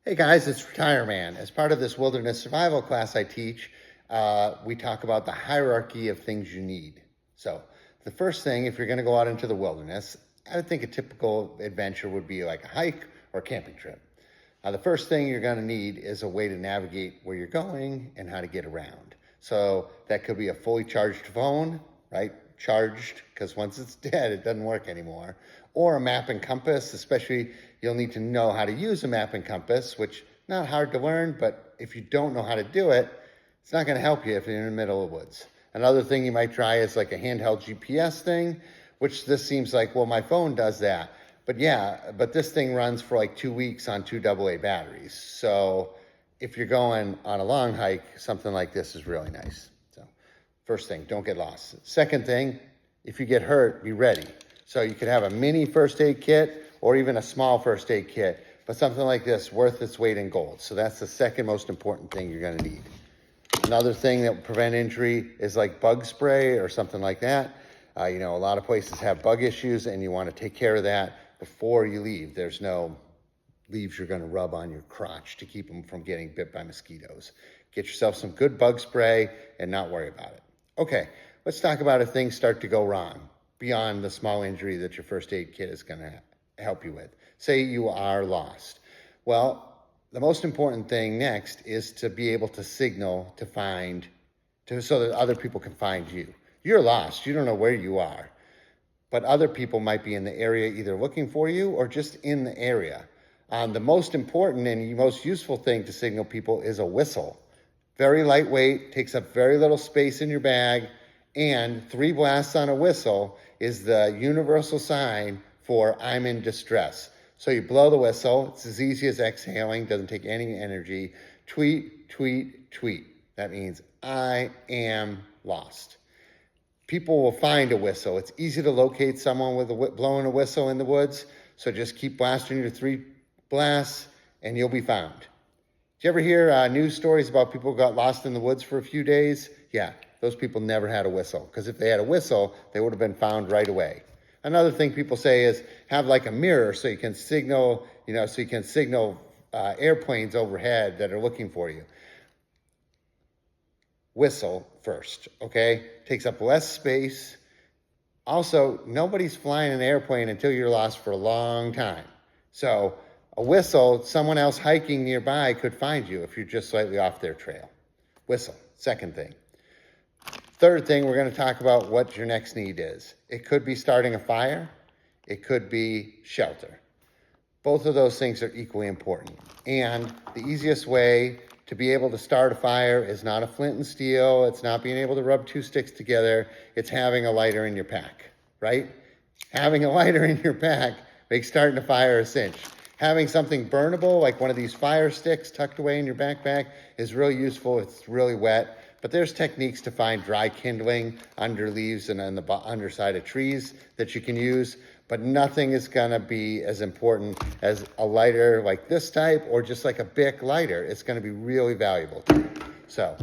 Hey guys, it's Adventureman. As part of this wilderness survival class I teach, we talk about the hierarchy of things you need. So the first thing, if you're going to go out into the wilderness, I would think a typical adventure would be like a hike or a camping trip. The first thing you're going to need is a way to navigate where you're going and how to get around. So that could be a fully charged phone, right? Charged, because once it's dead, it doesn't work anymore. Or a map and compass, especially you'll need to know how to use a map and compass, which not hard to learn, but if you don't know how to do it, it's not going to help you if you're in the middle of the woods. Another thing you might try is like a handheld GPS thing, which this seems like, well, my phone does that. But yeah, but this thing runs for like 2 weeks on 2 AA batteries. So if you're going on a long hike, something like this is really nice. So first thing, don't get lost. Second thing, if you get hurt, be ready. So you could have a mini first aid kit or even a small first aid kit, but something like this worth its weight in gold. So that's the second most important thing you're going to need. Another thing that will prevent injury is like bug spray or something like that. A lot of places have bug issues and you want to take care of that before you leave. There's no leaves you're going to rub on your crotch to keep them from getting bit by mosquitoes. Get yourself some good bug spray and not worry about it. Okay, let's talk about if things start to go wrong beyond the small injury that your first aid kit is going to help you with. Say you are lost. Well, the most important thing next is to be able to signal so that other people can find you. You're lost. You don't know where you are, but other people might be in the area either looking for you or just in the area. The most important and most useful thing to signal people is a whistle. Very lightweight, takes up very little space in your bag, and 3 blasts on a whistle is the universal sign for I'm in distress. So you blow the whistle. It's as easy as exhaling, doesn't take any energy. Tweet, tweet, tweet. That means I am lost. People will find a whistle. It's easy to locate someone with blowing a whistle in the woods. So just keep blasting your 3 blasts and you'll be found. Did you ever hear news stories about people who got lost in the woods for a few days? Yeah, those people never had a whistle, because if they had a whistle, they would have been found right away. Another thing people say is have like a mirror so you can signal, airplanes overhead that are looking for you. Whistle first, okay? Takes up less space. Also, nobody's flying an airplane until you're lost for a long time. So a whistle, someone else hiking nearby could find you if you're just slightly off their trail. Whistle, second thing. Third thing, we're going to talk about what your next need is. It could be starting a fire. It could be shelter. Both of those things are equally important. And the easiest way to be able to start a fire is not a flint and steel. It's not being able to rub 2 sticks together. It's having a lighter in your pack, right? Having a lighter in your pack makes starting a fire a cinch. Having something burnable, like one of these fire sticks tucked away in your backpack, is really useful. It's really wet. But there's techniques to find dry kindling under leaves and on the underside of trees that you can use. But nothing is going to be as important as a lighter like this type or just like a Bic lighter. It's going to be really valuable to you. So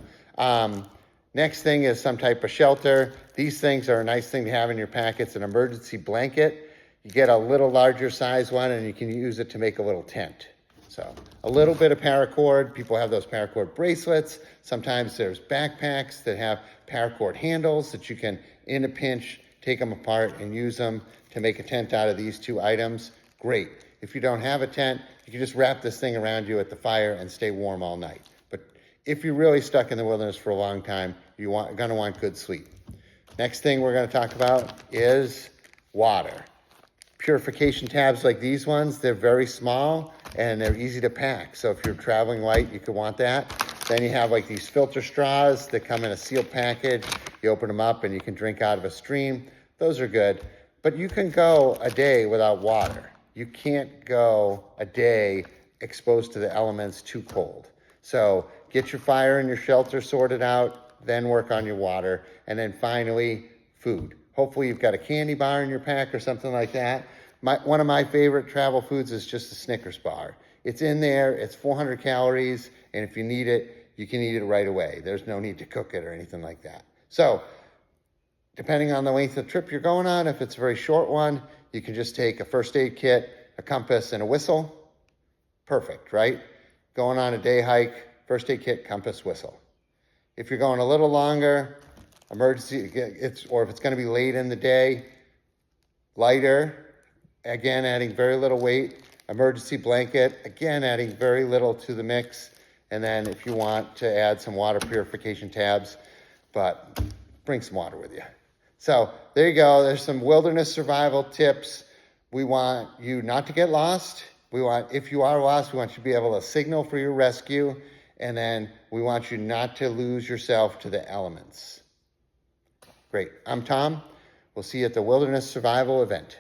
next thing is some type of shelter. These things are a nice thing to have in your pack. It's an emergency blanket. You get a little larger size one and you can use it to make a little tent. So a little bit of paracord. People have those paracord bracelets. Sometimes there's backpacks that have paracord handles that you can, in a pinch, take them apart and use them to make a tent out of these 2 items. Great. If you don't have a tent, you can just wrap this thing around you at the fire and stay warm all night. But if you're really stuck in the wilderness for a long time, you're going to want good sleep. Next thing we're going to talk about is water. Purification tabs like these ones, they're very small and they're easy to pack. So if you're traveling light, you could want that. Then you have like these filter straws that come in a sealed package. You open them up and you can drink out of a stream. Those are good. But you can go a day without water. You can't go a day exposed to the elements too cold. So get your fire and your shelter sorted out, then work on your water. And then finally, food. Hopefully you've got a candy bar in your pack or something like that. One of my favorite travel foods is just a Snickers bar. It's in there, it's 400 calories, and if you need it, you can eat it right away. There's no need to cook it or anything like that. So, depending on the length of the trip you're going on, if it's a very short one, you can just take a first aid kit, a compass, and a whistle. Perfect, right? going on a day hike, first aid kit, compass, whistle. If you're going a little longer, emergency, or if it's going to be late in the day, lighter, again, adding very little weight, emergency blanket, again, adding very little to the mix. And then if you want to add some water purification tabs, but bring some water with you. So there you go. There's some wilderness survival tips. We want you not to get lost. If you are lost, we want you to be able to signal for your rescue. And then we want you not to lose yourself to the elements. Great. I'm Tom. We'll see you at the Wilderness Survival event.